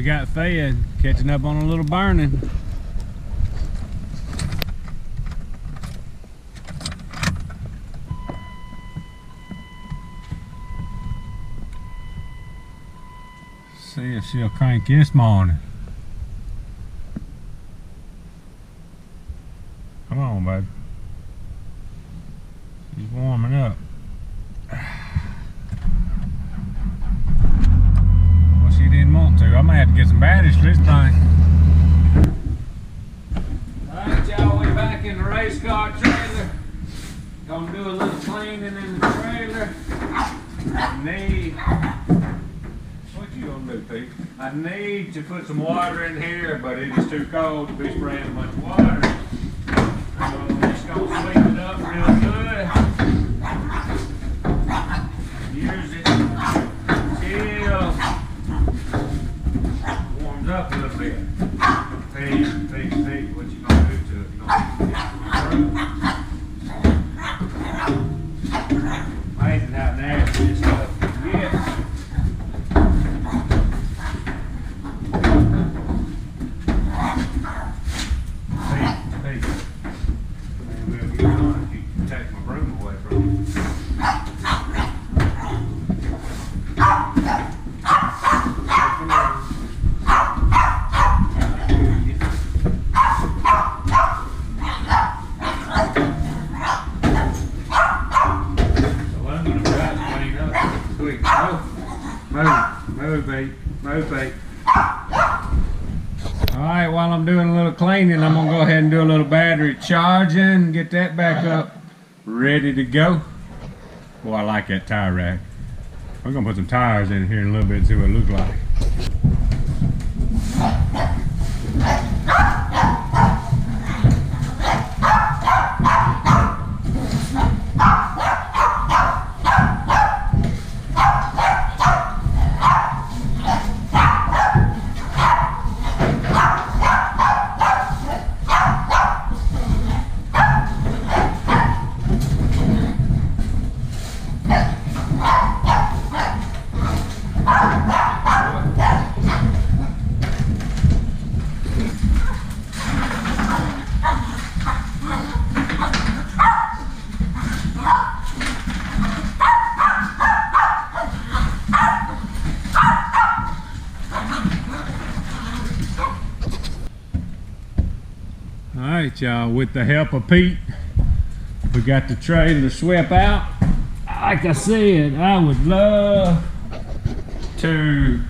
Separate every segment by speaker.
Speaker 1: got fed, catching up on a little burning. See if she'll crank this morning. Come on, baby. She's warming up. Well, she didn't want to. I might have to get some batteries for this thing. Alright, y'all, we back in the race car trailer. Gonna do a little cleaning in the trailer. What you gonna do, Pete? I need to put some water in here, but it is too cold to be spraying much water. So I'm just gonna sweep it up real good. Use it till warms up a little bit. Pete, what you gonna do to it? You gonna amazing how nasty this stuff can get. Move, Pete. Alright, while I'm doing a little cleaning, I'm going to go ahead and do a little battery charging, get that back up, ready to go. Boy, I like that tire rack. We're going to put some tires in here in a little bit and see what it looks like. Alright, y'all, with the help of Pete, we got the trailer swept out. Like I said, I would love to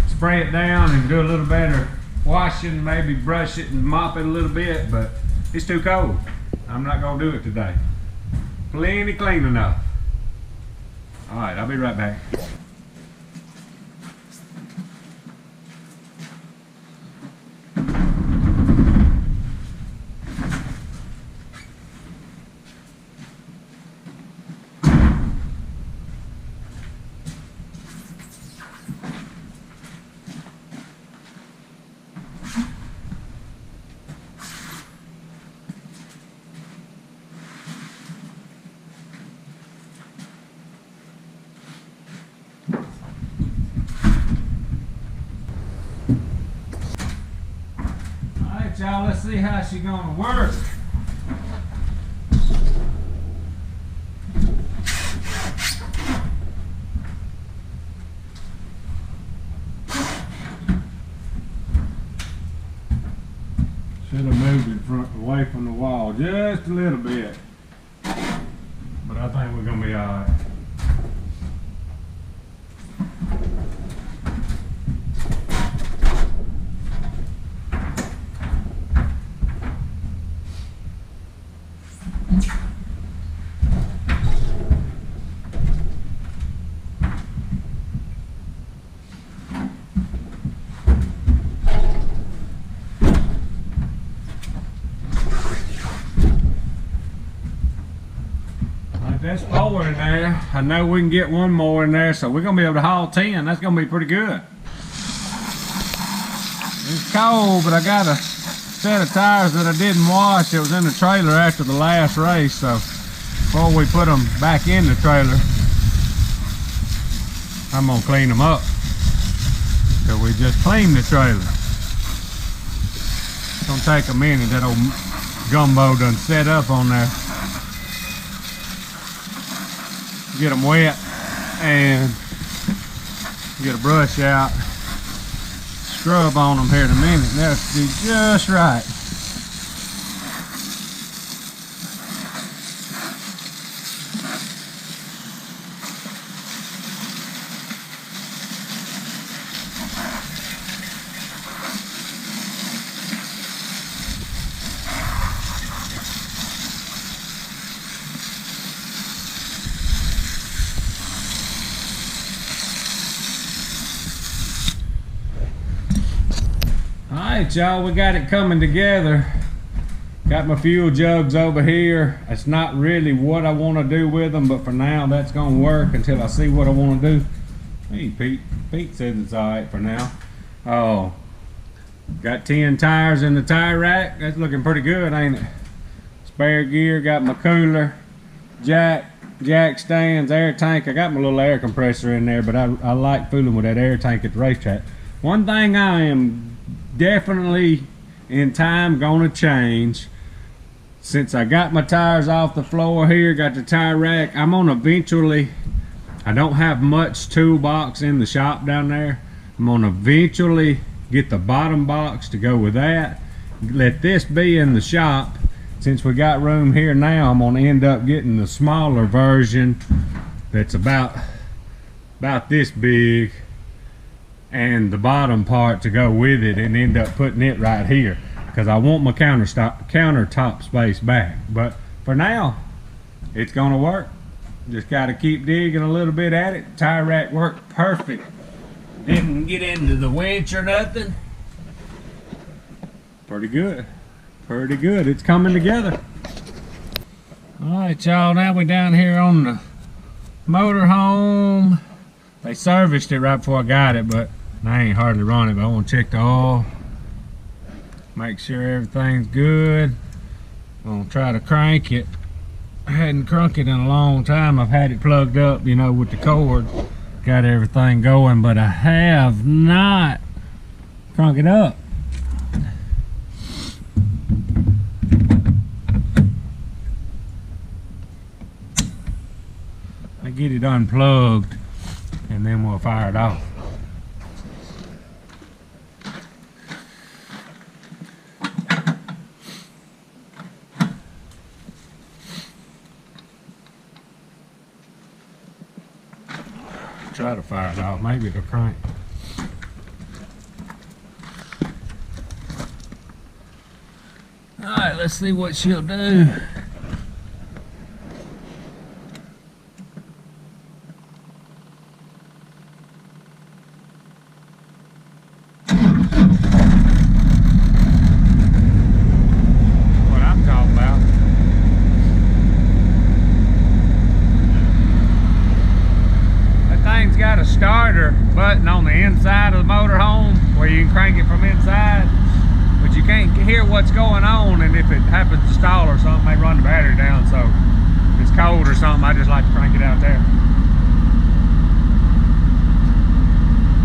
Speaker 1: spray it down and do a little better washing, maybe brush it and mop it a little bit, but it's too cold. I'm not going to do it today. Plenty clean enough. Alright, I'll be right back. Y'all, let's see how she's gonna work. Should have moved it away from the wall just a little bit, but I think we're gonna be all right. That's 4 in there. I know we can get one more in there, so we're gonna be able to haul 10. That's gonna be pretty good. It's cold, but I got a set of tires that I didn't wash. It was in the trailer after the last race, so before we put them back in the trailer, I'm gonna clean them up. So we just cleaned the trailer. It's gonna take a minute. That old gumbo done set up on there. Get them wet and get a brush out. Scrub on them here in a minute. They'll be just right. Alright y'all, we got it coming together. Got my fuel jugs over here. It's not really what I want to do with them, but for now that's going to work until I see what I want to do. Hey Pete. Pete says it's alright for now. Oh, got 10 tires in the tire rack. That's looking pretty good, ain't it? Spare gear, got my cooler, jack stands, air tank. I got my little air compressor in there, but I like fooling with that air tank at the racetrack. One thing I am definitely in time gonna change, since I got my tires off the floor here, got the tire rack, I'm gonna eventually, I don't have much toolbox in the shop down there, I'm gonna eventually get the bottom box to go with that, let this be in the shop. Since we got room here now, I'm gonna end up getting the smaller version that's about this big, and the bottom part to go with it, and end up putting it right here because I want my countertop space back. But for now, it's gonna work. Just got to keep digging a little bit at it. Tire rack worked perfect. Didn't get into the winch or nothing. Pretty good. Pretty good. It's coming together. All right, y'all. Now we're down here on the motorhome. They serviced it right before I got it, but I ain't hardly run it, but I want to check the oil, make sure everything's good. I'm gonna try to crank it. I hadn't cranked it in a long time. I've had it plugged up, you know, with the cord, got everything going, but I have not cranked it up. I get it unplugged and then we'll fire it off. Try to fire it off, maybe it'll crank. Alright, let's see what she'll do. Got a starter button on the inside of the motorhome where you can crank it from inside, but you can't hear what's going on, and if it happens to stall or something, may run the battery down. So if it's cold or something, I just like to crank it out there.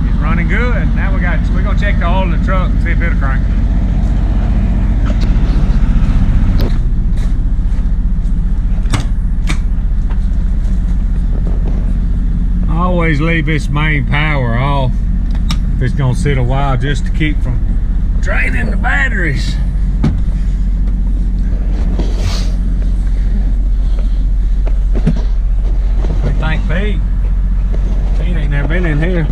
Speaker 1: It's running good. Now we're gonna check the oil in the truck and see if it'll crank. Always leave this main power off if it's gonna sit a while, just to keep from draining the batteries. What do you think, Pete? Pete ain't never been in here.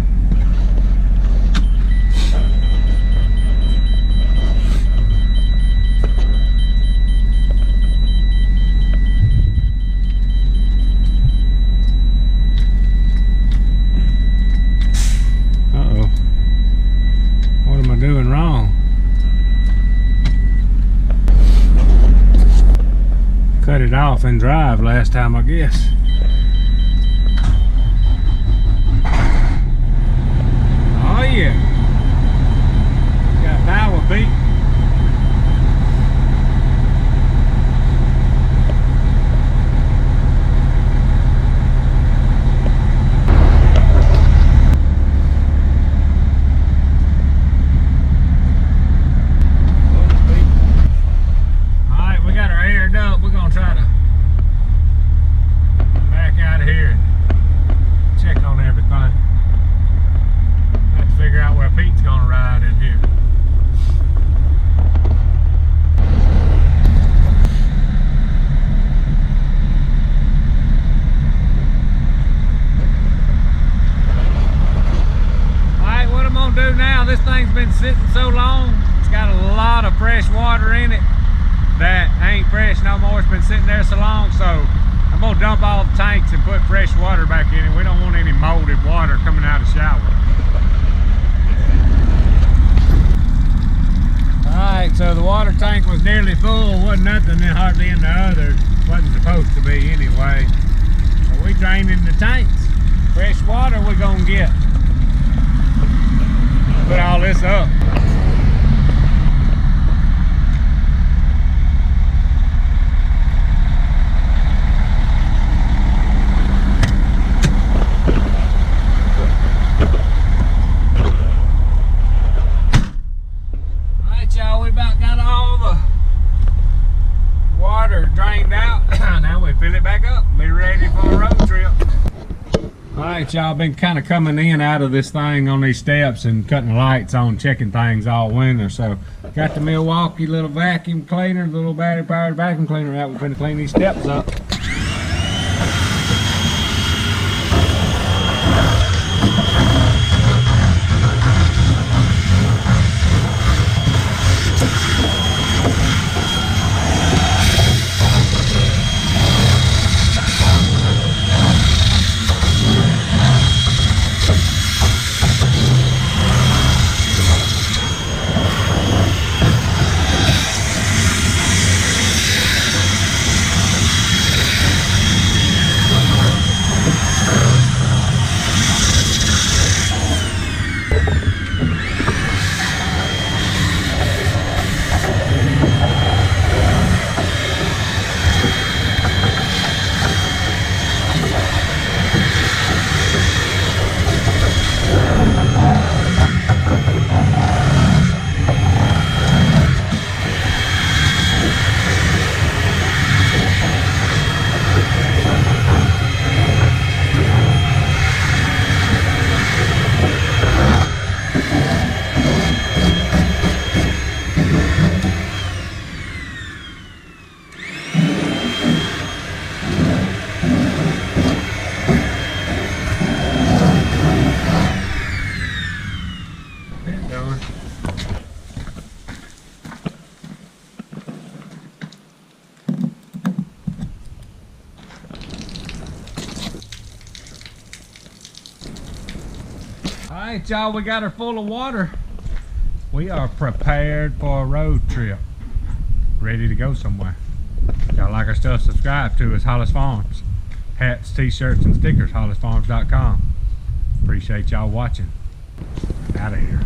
Speaker 1: Doing wrong. Cut it off and drive last time, I guess. Oh yeah. Got power, Pete. sitting so long, it's got a lot of fresh water in it that ain't fresh no more. It's been sitting there so long, so I'm gonna dump all the tanks and put fresh water back in it. We don't want any molded water coming out of the shower. Alright, so the water tank was nearly full. Wasn't nothing hardly in the other. Wasn't supposed to be anyway. So we draining the tanks. Fresh water we're gonna get. Put all this up. Alright y'all, we about got all the water drained out. Now we fill it back up and be ready for a road trip. Alright y'all, been kind of coming in and out of this thing on these steps and cutting the lights on, checking things all winter. So got the Milwaukee little vacuum cleaner, little battery powered vacuum cleaner out. We're going to clean these steps up. Alright y'all, we got her full of water. We are prepared for a road trip. Ready to go somewhere. Y'all like our stuff, subscribe to us, Hollis Farms. Hats, t-shirts, and stickers, hollisfarms.com. Appreciate y'all watching. Out of here.